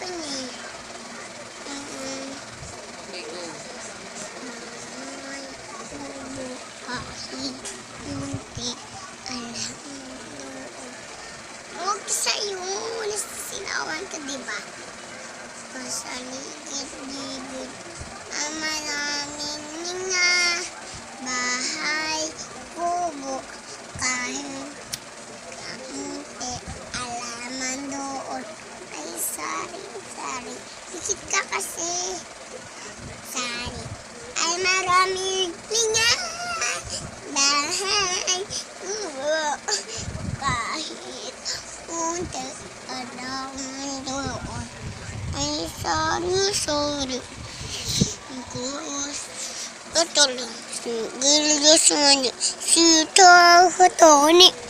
open eh. Okay, go. May ulo kahit munti alam mo. Huwag sa'yo. Nasisinawan ka, diba? Sa ligid-ligid ang maraming mga bahay, kubo, kahit kamunti alaman doon ay sari-sari. Dikit ka kasi. Sari ay maraming mga bahay, kubo, kahit kamunti alaman doon ay sari-sari. Ito lang. Gilgas mo niya. Sita, Tony.